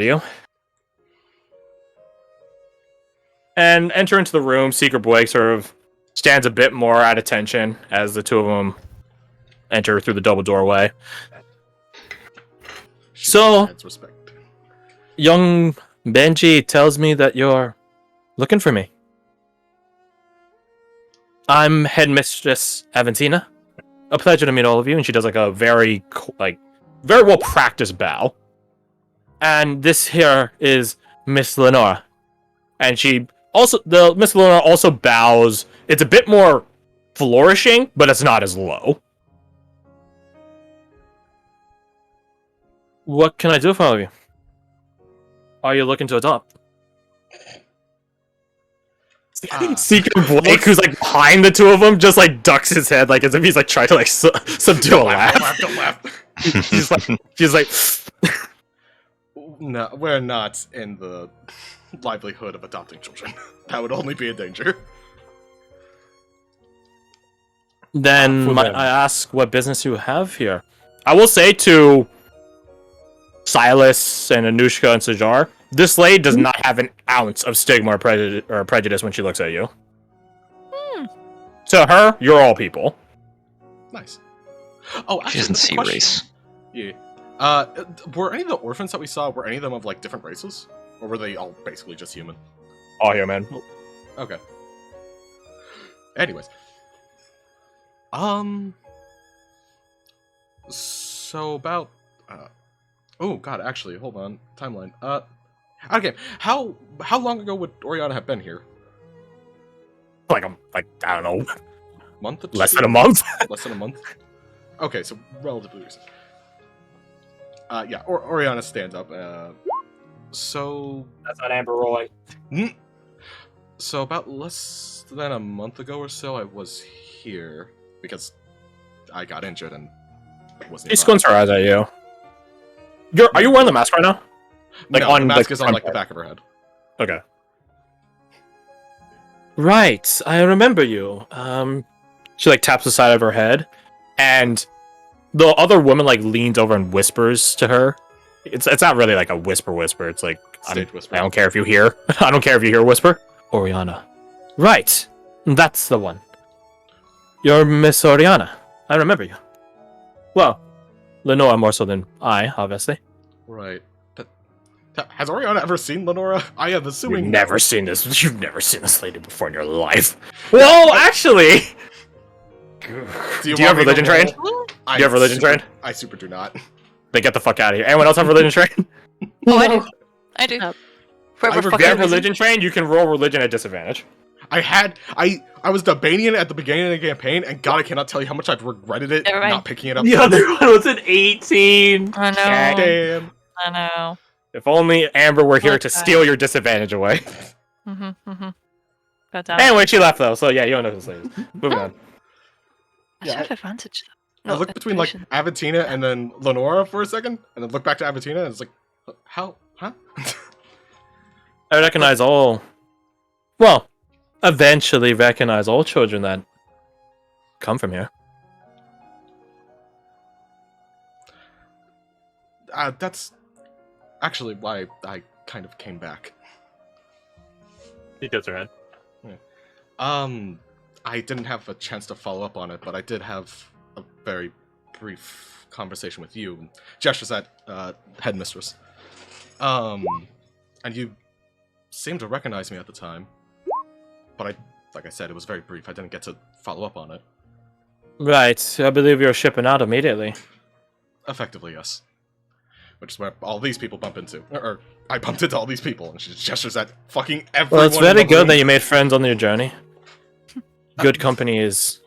you. And enter into the room. Secret Blake sort of stands a bit more at attention as the two of them enter through the double doorway. So, young Benji tells me that you're looking for me. I'm Headmistress Aventina. A pleasure to meet all of you. And she does like a very well practiced bow. And this here is Miss Lenora. And Miss Lenora also bows. It's a bit more flourishing, but it's not as low. What can I do for all of you? Are you looking to adopt? Secret Blake, who's like behind the two of them, just like ducks his head, like as if he's like trying to like subdue a laugh. Don't laugh. She's like, no, we're not in the livelihood of adopting children. That would only be a danger. Then might I ask what business you have here? I will say to Silas and Anushka and Sajar, this lady does not have an ounce of stigma or prejudice when she looks at you. To her, you're all people. Nice. Oh, actually, She doesn't see race. Yeah. Were any of the orphans that we saw, were any of them of like different races? Or were they all basically just human? All human. Okay. Anyways. So about oh god, actually, hold on. Timeline. Okay. How long ago would Oriana have been here? Like I don't know. Month or two? Less than a month? Less than a month? Okay, so relatively recent. Yeah, Oriana stands up. So That's not Amber rolling. So about less than a month ago or so, I was here because I got injured and wasn't. She squints her eyes at you. Are you wearing the mask right now? Like no, on the mask is on front like the part. back of her head. Okay. Right, I remember you. She like taps the side of her head, and the other woman like leans over and whispers to her. It's not really like a whisper. It's like Stage whisper. I don't care if you hear. I don't care if you hear a whisper. Oriana. Right, that's the one. You're Miss Oriana. I remember you. Well, Lenora more so than I, obviously. Right. Has Oriana ever seen Lenora? I am assuming. You've never seen this. You've never seen this lady before in your life. Well, actually. Do you have religion trained? Do you have religion trained? I super do not. Then get the fuck out of here. Anyone else have religion trained? Oh, I do. I do. If you have religion trained, you can roll religion at disadvantage. I was debating it at the beginning of the campaign, and God, I cannot tell you how much I've regretted it not picking it up. The other one was an 18. I know. Damn. I know. If only Amber were here to steal your disadvantage away. Anyway, she left though, so yeah, you don't know who this lady is. Moving on. I should have advantage though. I looked between like Aventina and then Lenora for a second, and then looked back to Aventina, and it's like, how? Huh? I recognize all. Well, eventually recognize all children that come from here. That's actually why I kind of came back. She tilts her head. I didn't have a chance to follow up on it, but I did have a very brief conversation with you. Gestures at Headmistress. And you seemed to recognize me at the time. But like I said, it was very brief. I didn't get to follow up on it. Right, I believe you're shipping out immediately. Effectively, yes. Which is where all these people bump into. Or I bumped into all these people, and she gestures at fucking everyone. Well, it's very good that you made friends on your journey. Good company is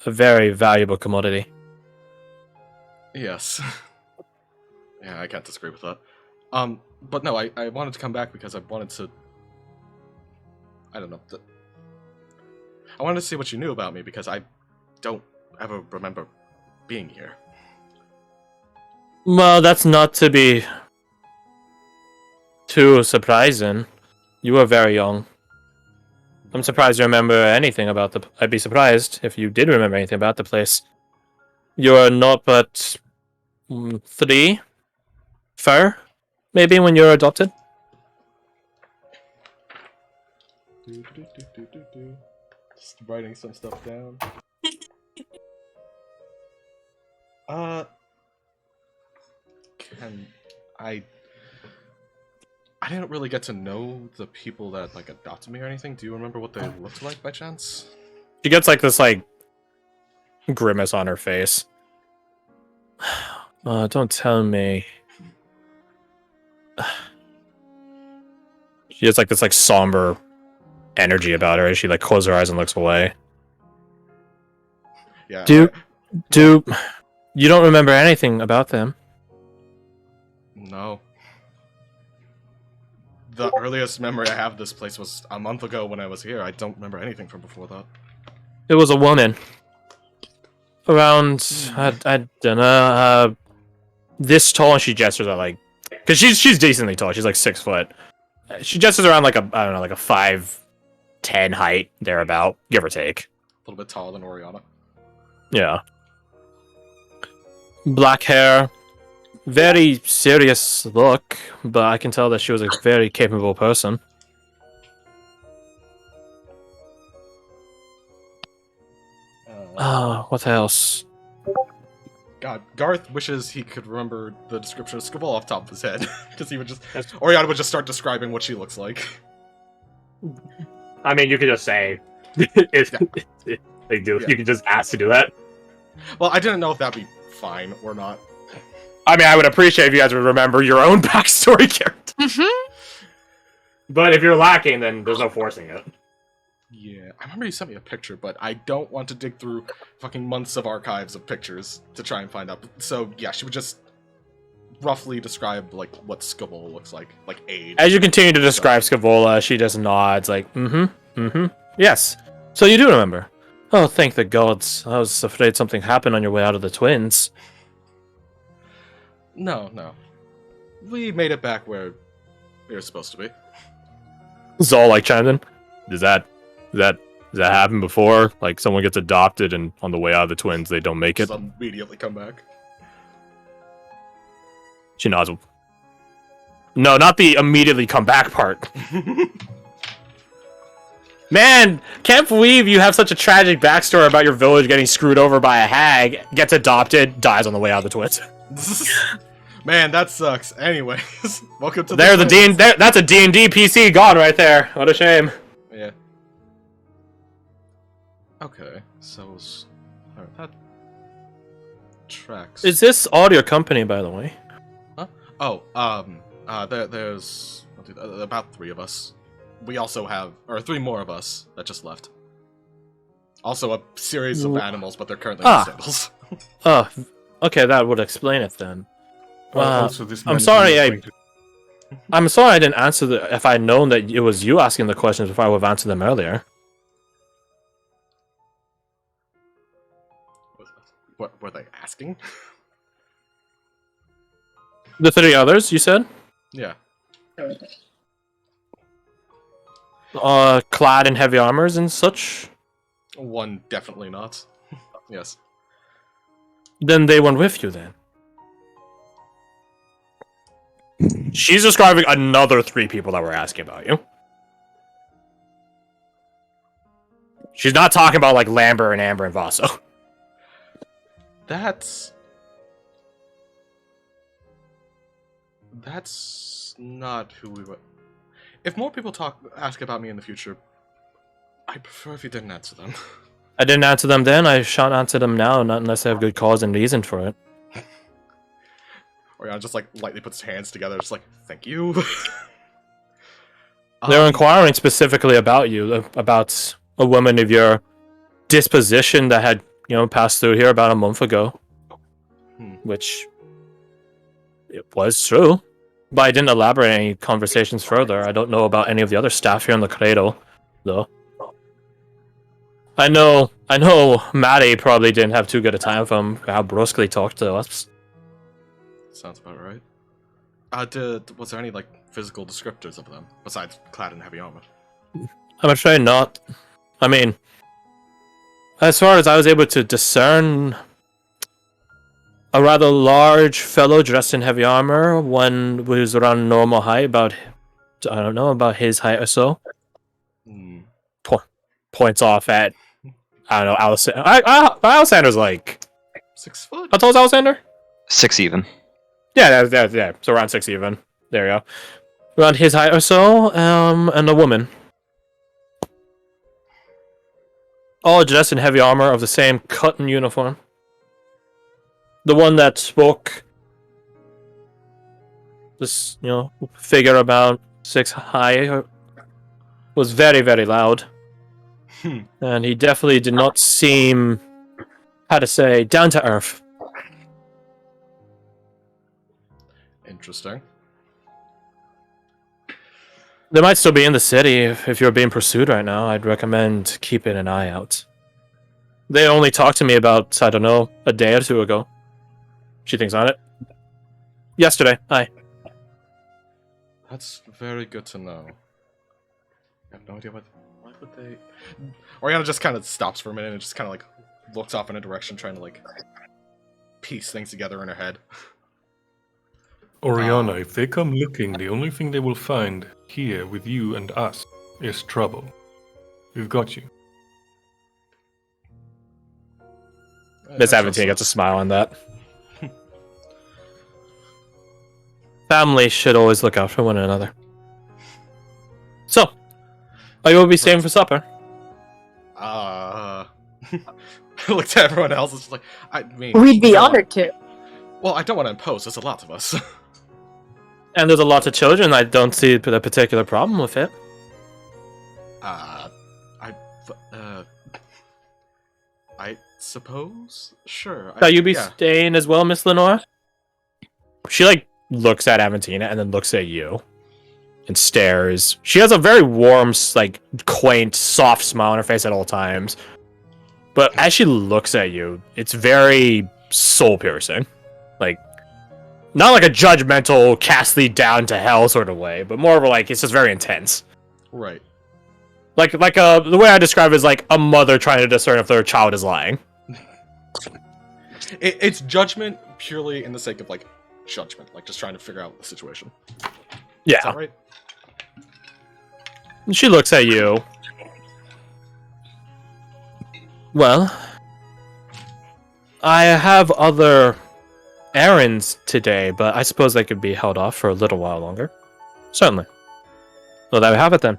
a very valuable commodity. Yes. Yeah, I can't disagree with that. But no, I wanted to come back because I wanted to... I don't know. I wanted to see what you knew about me because I don't ever remember being here. Well, that's not to be too surprising. You were very young. I'm surprised you remember anything about the... I'd be surprised if you did remember anything about the place. You're not but 3? 4? Maybe when you're adopted. Just writing some stuff down. Can I didn't really get to know the people that like adopted me or anything. Do you remember what they looked like by chance? She gets like this like grimace on her face. Don't tell me. She has like this like somber energy about her as she like closes her eyes and looks away. Yeah. Do you don't remember anything about them? No. The earliest memory I have of this place was a month ago when I was here. I don't remember anything from before that. It was a woman. Around I don't know, this tall, and she gestures at like, because she's decently tall. She's like 6 foot. She gestures around like a, I don't know, like a 5'10" height thereabout, give or take. A little bit taller than Oriana. Yeah. Black hair, very serious look, but I can tell that she was a very capable person. What else? God, Garth wishes he could remember the description of Scribble off the top of his head, because he would just, Oriana would just start describing what she looks like. I mean, you could just say if they do. Yeah. You could just ask to do that. Well, I didn't know if that'd be fine or not. I mean, I would appreciate if you guys would remember your own backstory character. Mm-hmm. But if you're lacking, then there's no forcing it. Yeah, I remember you sent me a picture, but I don't want to dig through fucking months of archives of pictures to try and find out. So, yeah, she would just roughly describe, like, what Scabola looks like age. As you continue to describe Scabola, she just nods, like, yes. So you do remember. Oh, thank the gods. I was afraid something happened on your way out of the twins. No. We made it back where we were supposed to be. Zol, like, chimed in. Does that happen before? Like, someone gets adopted and on the way out of the twins, they don't make it? Just immediately come back. She nods. No, not the immediately come back part. Man, can't believe you have such a tragic backstory about your village getting screwed over by a hag, gets adopted, dies on the way out of the twins. Man, that sucks. Anyways, welcome to That's a D&D PC gone right there. What a shame. Yeah. Okay, so alright, that tracks. Is this audio company, by the way? Huh? Oh, there's about 3 of us. We also have, or 3 more of us that just left. Also a series of animals, but they're currently in sandals. Oh, okay, that would explain it then. Also, this I'm man sorry, is going to- I'm sorry I didn't answer if I'd known that it was you asking the questions before I would have answered them earlier. What were they asking? The 3 others, you said? Yeah. Clad in heavy armors and such? One definitely not. Yes. Then they went with you then. She's describing another 3 people that were asking about you. She's not talking about like Lambert and Amber and Vaso. That's not who we were. If more people ask about me in the future, I'd prefer if you didn't answer them. I didn't answer them then, I shan't answer them now, not unless I have good cause and reason for it. Oriana just like lightly puts his hands together, just like, thank you. They're inquiring specifically about you, about a woman of your disposition that had, passed through here about a month ago. Which, it was true. But I didn't elaborate any conversations further. I don't know about any of the other staff here in the cradle, though. I know Maddie probably didn't have too good a time from how brusquely he talked to us. Sounds about right. Was there any like physical descriptors of them besides clad in heavy armor? I'm afraid not. I mean, as far as I was able to discern, a rather large fellow dressed in heavy armor. One was around normal height, about his height or so. Hmm. Points off at Alexander. Alexander's like 6 foot. how tall is Alexander? 6 even. Yeah. So around 6 even. There you go. Around his height or so. And a woman. All dressed in heavy armor of the same cut and uniform. The one that spoke, this, figure about 6 high, was very, very loud. And he definitely did not seem, down to earth. Interesting. They might still be in the city. If you're being pursued right now, I'd recommend keeping an eye out. They only talked to me about, I don't know, a day or two ago. She thinks on it. Yesterday, aye. That's very good to know. I have no idea why would they... Oriana just kind of stops for a minute and just kind of, like, looks off in a direction, trying to, like, piece things together in her head. Oriana, if they come looking, the only thing they will find here with you and us is trouble. We've got you. Miss Aventine gets a smile on that. Family should always look out for one another. So, are you will be staying for supper? I looked at everyone else. It's just like, I mean, We'd be honored to. Well, I don't want to impose. There's a lot of us. And there's a lot of children. I don't see a particular problem with it. I suppose. Sure. Shall you be staying as well, Miss Lenora? She looks at Aventina and then looks at you and stares. She has a very warm, quaint, soft smile on her face at all times. But as she looks at you, it's very soul-piercing. Not like a judgmental, cast thee down to hell sort of way, but more of it's just very intense. Right. The way I describe it is like a mother trying to discern if their child is lying. It's judgment purely in the sake of, judgment. Just trying to figure out the situation. Yeah. Is that right? She looks at you. Well, I have other errands today, but I suppose they could be held off for a little while longer. Certainly. Well, there we have it then.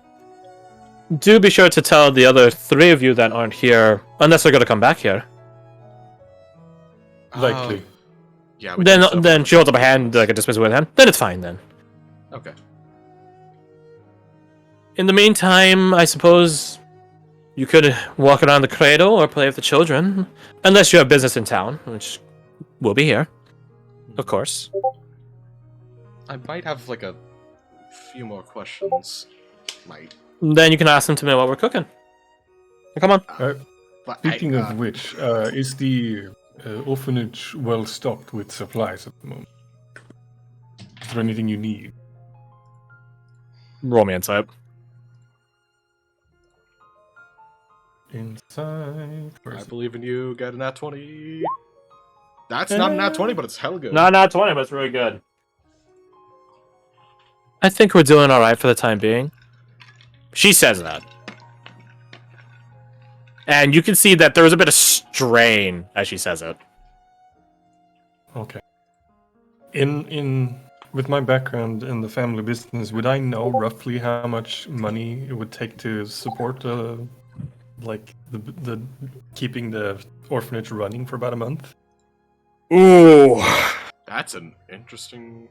Do be sure to tell the other 3 of you that aren't here, unless they're going to come back here. Likely. Yeah. Then she holds up a hand, like a dismissal with hand. Then it's fine then. Okay. In the meantime, I suppose you could walk around the cradle or play with the children, unless you have business in town, which will be here, of course. I might have a few more questions. Might. Then you can ask them to me what we're cooking. Come on. But Speaking of which, is the orphanage well stocked with supplies at the moment? Is there anything you need? Roll me insight. Inside. I believe in you. Get a nat 20. That's not a nat 20, but it's hell good. No, not 20, but it's really good. I think we're doing alright for the time being. She says that. And you can see that there was a bit of strain as she says it. Okay. With my background in the family business, would I know roughly how much money it would take to support the keeping the orphanage running for about a month? Ooh. That's an interesting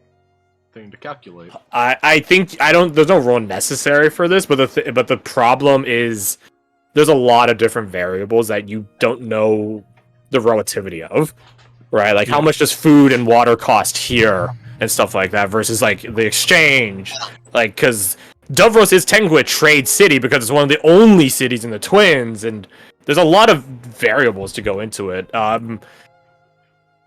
thing to calculate. I think there's no rule necessary for this, but the problem is there's a lot of different variables that you don't know the relativity of, right? How much does food and water cost here and stuff like that versus the exchange, because Dovros is technically a trade city because it's one of the only cities in the Twins, and there's a lot of variables to go into it.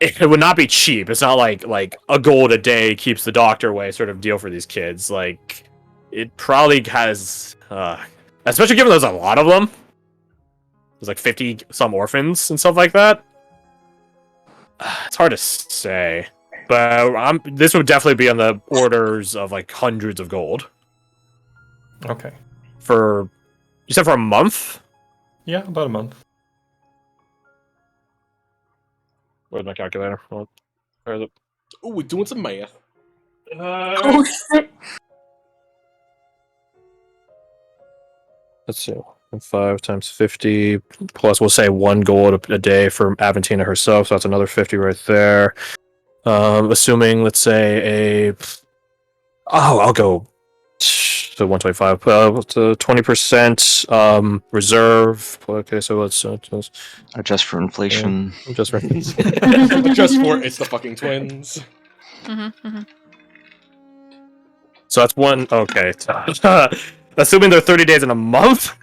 It would not be cheap. It's not like a gold a day keeps the doctor away sort of deal for these kids. It probably has, especially given there's a lot of them. There's 50 some orphans and stuff like that. It's hard to say, but this would definitely be on the orders of like hundreds of gold Okay. for. You said for a month? Yeah, about a month. Where's my calculator? Where is it? Oh, we're doing some math. Oh shit. Let's see. 5 times 50 plus, we'll say 1 gold a day for Aventina herself, so that's another 50 right there. Assuming, let's say I'll go to 125. To 20% reserve. Okay, so let's Adjust for inflation. just for Just for it's the fucking twins. so that's one. Okay, assuming they're 30 days in a month.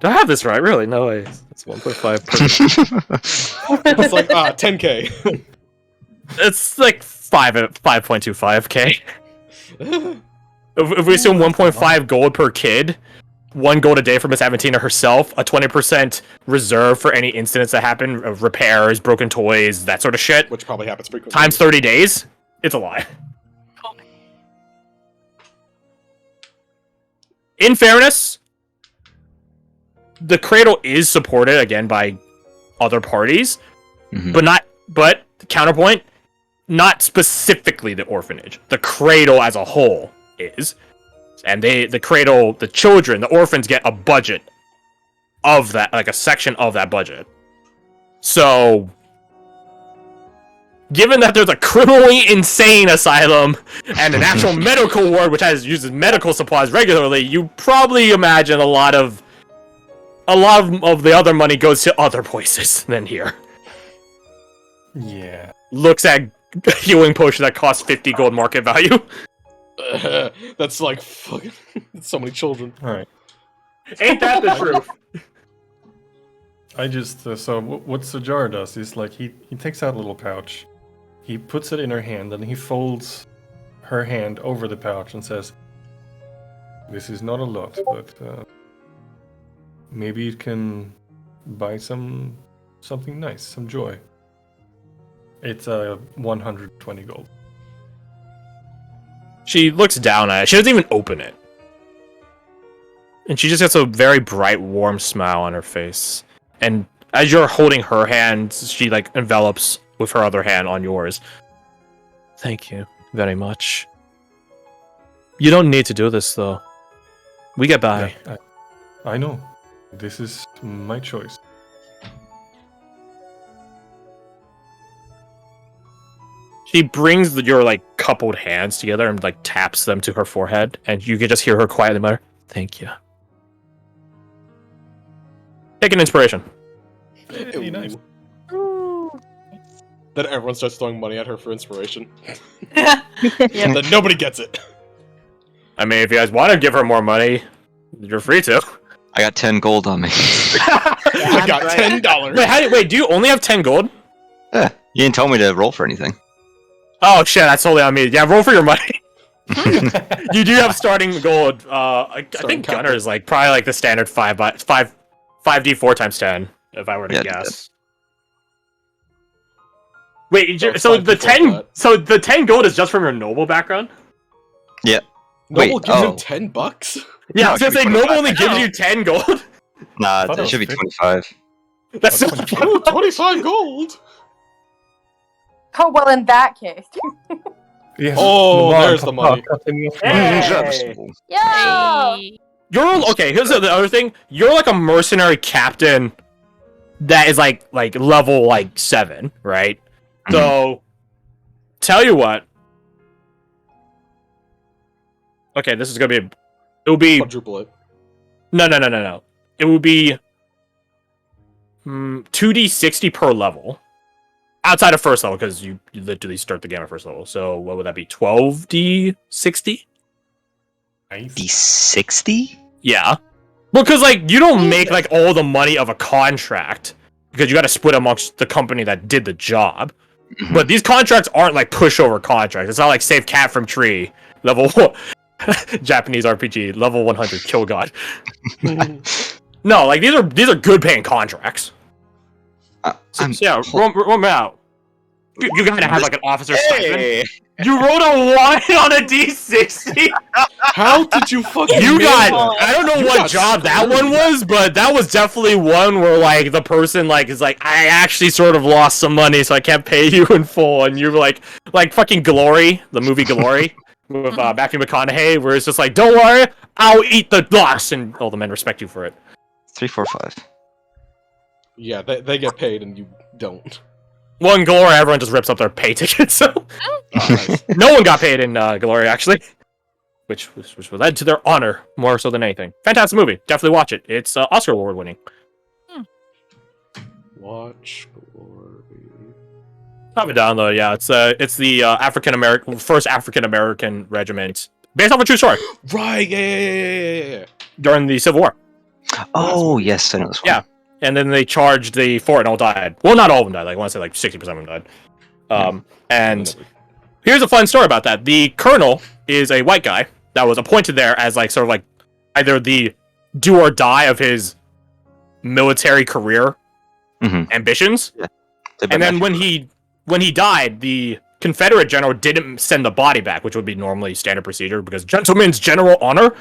Do I have this right? Really? No way. It's 1.5. It's like 10k. It's like 5.25k. If we assume 1.5 gold per kid, 1 gold a day for Miss Aventina herself, a 20% reserve for any incidents that happen, repairs, broken toys, that sort of shit, Which probably happens frequently. times 30 days, it's a lie. In fairness, the Cradle is supported again by other parties, but counterpoint, not specifically the orphanage. The Cradle as a whole is, and the Cradle, the children, the orphans get a budget of that, like a section of that budget. So, given that there's a criminally insane asylum and an actual medical ward which uses medical supplies regularly, you probably imagine a lot of the other money goes to other places than here. Yeah. Looks at healing potion that costs 50 gold market value. That's like fucking that's so many children. Alright. Ain't that the truth? I just, so what Sajar does is like he takes out a little pouch, he puts it in her hand, and he folds her hand over the pouch and says, "This is not a lot, but maybe you can buy something nice, some joy." It's 120 gold. She looks down at it. She doesn't even open it. And she just gets a very bright, warm smile on her face. And as you're holding her hand, she like envelops with her other hand on yours. Thank you very much. You don't need to do this, though. We get by. Yeah, I know. This is my choice. She brings your like coupled hands together and like taps them to her forehead, and you can just hear her quietly mutter, "Thank you." Take an inspiration. Hey, nice. Then everyone starts throwing money at her for inspiration. Yep. And then nobody gets it. I mean, if you guys want to give her more money, you're free to. I got 10 gold on me. I got $10. Wait, do you only have 10 gold? You didn't tell me to roll for anything. Oh shit, that's totally on me. Yeah, roll for your money. You do have starting gold. I think capital. Gunner is like probably like the standard 5d4 times 10, if I were to Yeah, guess. Wait, So so it's the 5d4 10 flat. so the 10 gold is just from your noble background? Yeah. Noble Wait, gives him oh. $10? Yeah, No, I was it gonna should say be noble 25. only gives No. you 10 gold. Nah, thought it that should be was 25. That's so Ooh, 25 gold! Oh well, in that case. Yes. Oh, Come on, there's the come money. on, cut him off. Hey. Yeah. Hey. You're okay. Here's the other thing. You're like a mercenary captain that is like level like 7, right? So, tell you what. Okay, this is gonna be. It'll be Quadruple it. no. It will be 2d60 per level, outside of first level because you literally start the game at first level. So what would that be? 12d60? Nice. D60? Yeah. Well, because like you don't make like all the money of a contract because you got to split amongst the company that did the job. But these contracts aren't like pushover contracts. It's not like save cat from tree level Japanese RPG level 100 kill god. No, like these are good paying contracts. So, I'm- yeah, roll me out. You gotta have like an officer stipend. Hey! You rolled a 1 on a d60. How did you fucking You nail got. that? I don't know You what got job that screwed. one was, but that was definitely one where like the person like is like, I actually sort of lost some money, so I can't pay you in full, and you're like fucking Glory, the movie Glory with Matthew McConaughey, where it's just like, don't worry, I'll eat the loss, and all the men respect you for it. 3, 4, 5. Yeah, they get paid and you don't. Well, in Glory, everyone just rips up their pay tickets, so Oh, nice. no one got paid in Glory actually, which led to their honor more so than anything. Fantastic movie, definitely watch it. It's Oscar award winning. Watch Glory. Have it down though. Yeah, it's the first African American regiment based off a true story Right, yeah. during the Civil War. Oh, yes, I know this one. Yeah. And then they charged the fort and all died. Well, not all of them died. Like I want to say like 60% of them died. And here's a fun story about that. The colonel is a white guy that was appointed there as like sort of like either the do or die of his military career ambitions. And then when he died, the Confederate general didn't send the body back, which would be normally standard procedure because gentleman's general honor.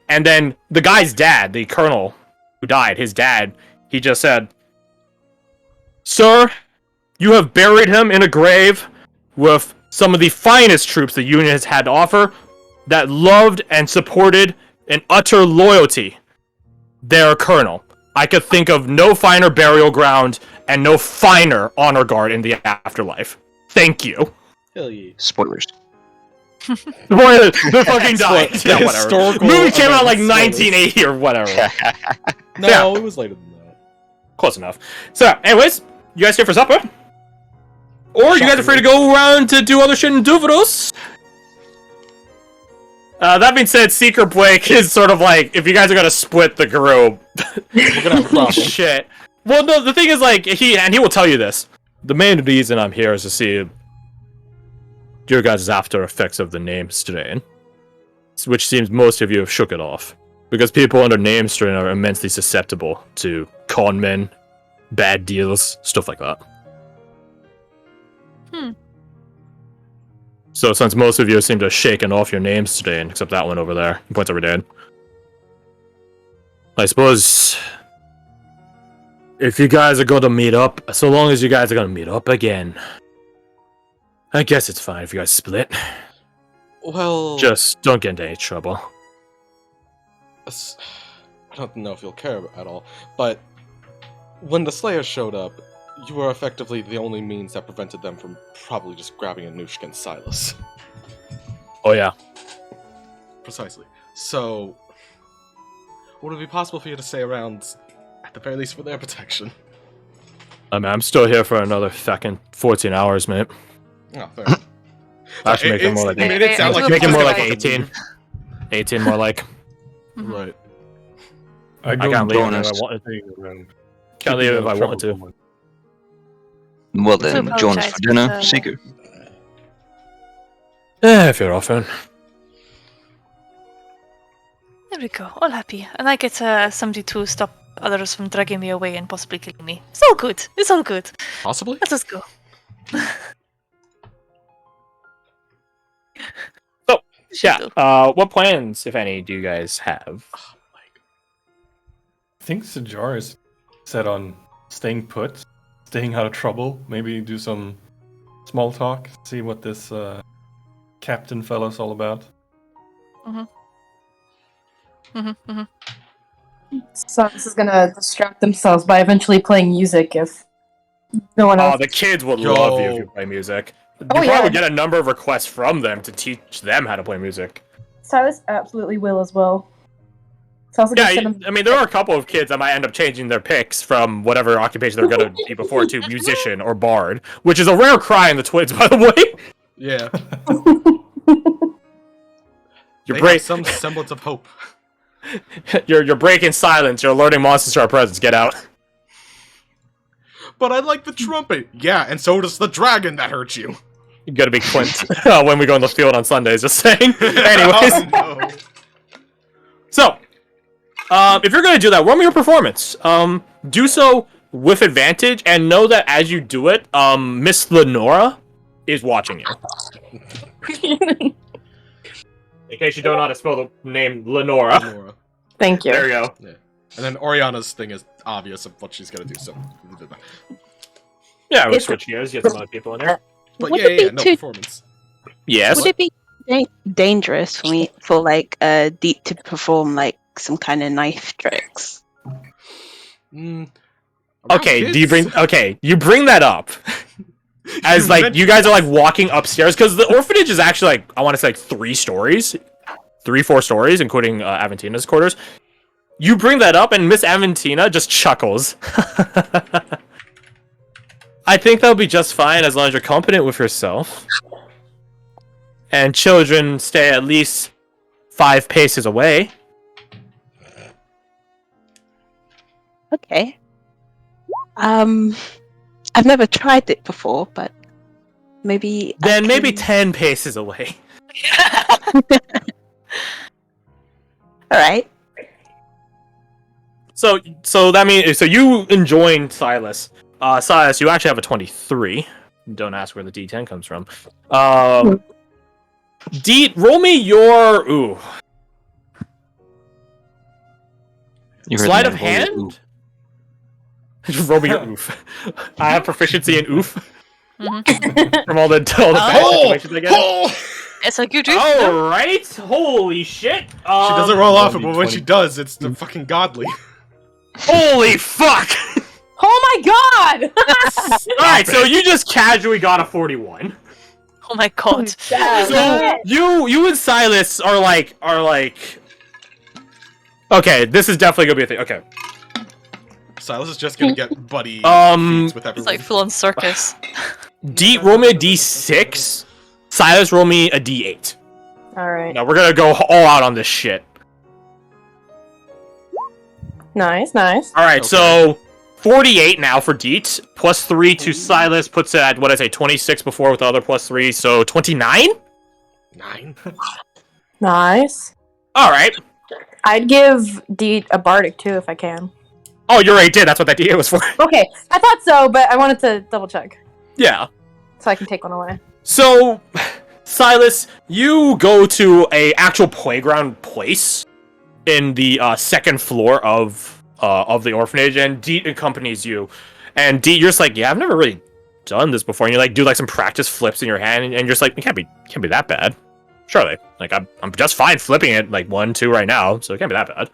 And then the guy's dad, the colonel who died, his dad, he just said, "Sir, you have buried him in a grave with some of the finest troops the Union has had to offer that loved and supported in utter loyalty their colonel. I could think of no finer burial ground and no finer honor guard in the afterlife. Thank you." Hell yeah. Spoilers. Boy, they fucking died. The Yeah, whatever. historical Movie came out like events, 1980 or whatever. No, Yeah. it was later than that. Close enough. So, anyways, you guys here for supper? Or you guys are free to go around to do other shit in Duvados? That being said, Seeker Blake is sort of like, if you guys are gonna split the group, We're gonna have a problem. shit. Well, no, the thing is, like, he will tell you this. The main reason I'm here is to see your guys' after effects of the name strain, which seems most of you have shook it off. Because people under name strain are immensely susceptible to con men, bad deals, stuff like that. So since most of you seem to have shaken off your name strain, except that one over there, he points over dead. I suppose if you guys are going to meet up, so long as you guys are going to meet up again, I guess it's fine if you guys split. Well, Just don't get into any trouble. I don't know if you'll care at all, but when the Slayer showed up, you were effectively the only means that prevented them from probably just grabbing Anushka and Silas. Oh yeah. Precisely. So, would it be possible for you to stay around, at the very least, for their protection? I mean, I'm still here for another fucking 14 hours, mate. Oh, fair enough. I should make it more like It made it sound like make you it more just like got 18. 18 more like. Right. I can't leave don't if I want wanted to. Can't leave if I wanted to. Well then, So join us apologize for dinner, for the- Seeker. If you're often. There we go. All happy. And I get somebody to stop others from dragging me away and possibly killing me. It's all good. It's all good. Possibly? Let us go. Yeah. What plans, if any, do you guys have? I think Sajar is set on staying put, staying out of trouble. Maybe do some small talk, see what this captain fellow's all about. So this is gonna distract themselves by eventually playing music if no one Oh, else. the kids would Yo. love you if you play music. You Oh, probably yeah. would get a number of requests from them to teach them how to play music. Silas absolutely will as well. Sounds like Yeah, it's gonna- I mean, there are a couple of kids that might end up changing their picks from whatever occupation they're going to be before to musician or bard, which is a rare cry in the twins, by the way. Yeah. You're, They break- have some semblance of hope. you're breaking silence. You're alerting monsters to our presence. Get out. But I like the trumpet. Yeah, and so does the dragon that hurt you. You gotta be Clint when we go in the field on Sundays. Just saying. Anyways, Oh, no. so if you're gonna do that, roll me your performance. Do so with advantage, and know that as you do it, Miss Lenora is watching you. In case you don't know how to spell the name Lenora. Laura. Thank you. There you go. Yeah. And then Oriana's thing is obvious of what she's gonna do, so we did that. Yeah, we It's- switch gears. You have some other people in there. But Would yeah, it be no too- performance. Yes. Would it be dangerous for me for like Deep to perform like some kind of knife tricks? Around Okay, do you kids? bring you bring that up as like you guys are like walking upstairs because the orphanage is actually like I want to say like 4 stories, including Aventina's quarters. You bring that up and Miss Aventina just chuckles. I think that'll be just fine as long as you're competent with yourself. And children stay at least 5 paces away. Okay. I've never tried it before, but maybe. Then maybe 10 paces away. All right. So that means you enjoin Silas. Silas, you actually have a 23. Don't ask where the D10 comes from. Roll me your You heard sleight the of man roll hand. Roll me your oof. I have proficiency in oof from all the calculations I get. Oh! It's a good. All right, holy shit! She doesn't roll off it, only but when 20. she does, it's the fucking godly. Holy fuck! Oh my god! All right, so you just casually got a 41. Oh my god. So you and Silas are like okay, this is definitely gonna be a thing. Okay. Silas is just gonna get buddy feats with everyone. It's like full on circus. Roll me a D6. Silas, roll me a D8. Alright. Now we're gonna go all out on this shit. Nice, nice. All right, Okay. so 48 now for Deet, plus 3 to Silas puts it at what did I say 26 before with the other plus 3, so 29. 9. Nice. All right. I'd give Deet a bardic too if I can. Oh, you already did. That's what that D8 was for. Okay, I thought so, but I wanted to double check Yeah. so I can take one away. So, Silas, you go to a actual playground place in the second floor of the orphanage, and Deet accompanies you. And Deet, you're just like, yeah, I've never really done this before. And you like do like some practice flips in your hand, and you're just like, it can't be that bad, surely. Like I'm just fine flipping it like 1, 2 right now, so it can't be that bad.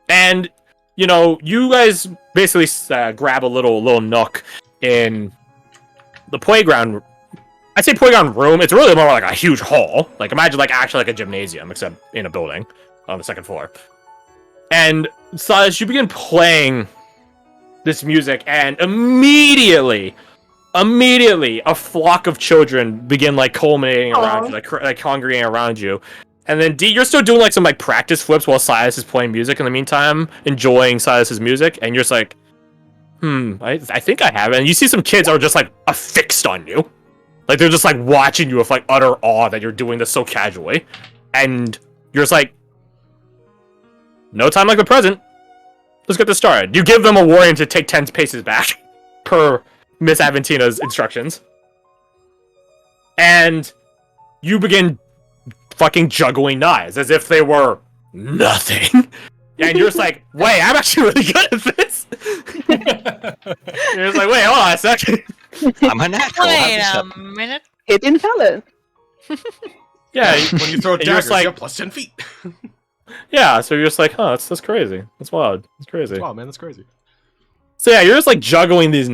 And you know, you guys basically grab a little nook in the playground. I say playground room. It's really more like a huge hall. Like imagine like actually like a gymnasium, except in a building on the second floor. And Silas, you begin playing this music, and immediately, a flock of children begin like culminating around you, like congregating around you. And then D, you're still doing like some like practice flips while Silas is playing music in the meantime, enjoying Silas's music, and you're just like, I think I have it. And you see some kids are just like affixed on you. Like they're just like watching you with like utter awe that you're doing this so casually. And you're just like, no time like the present. Let's get this started. You give them a warning to take 10 paces back per Miss Aventina's instructions. And you begin fucking juggling knives as if they were nothing. And you're just like, wait, I'm actually really good at this. You're just like, wait, hold on a second. I'm a natural. Wait How's a this minute. Hidden talent. Yeah, When you throw And you're daggers, just like- you have plus 10 feet. yeah, so you're just like, huh, that's crazy. That's wild. That's crazy. Wow, man, that's crazy. So yeah, you're just like juggling these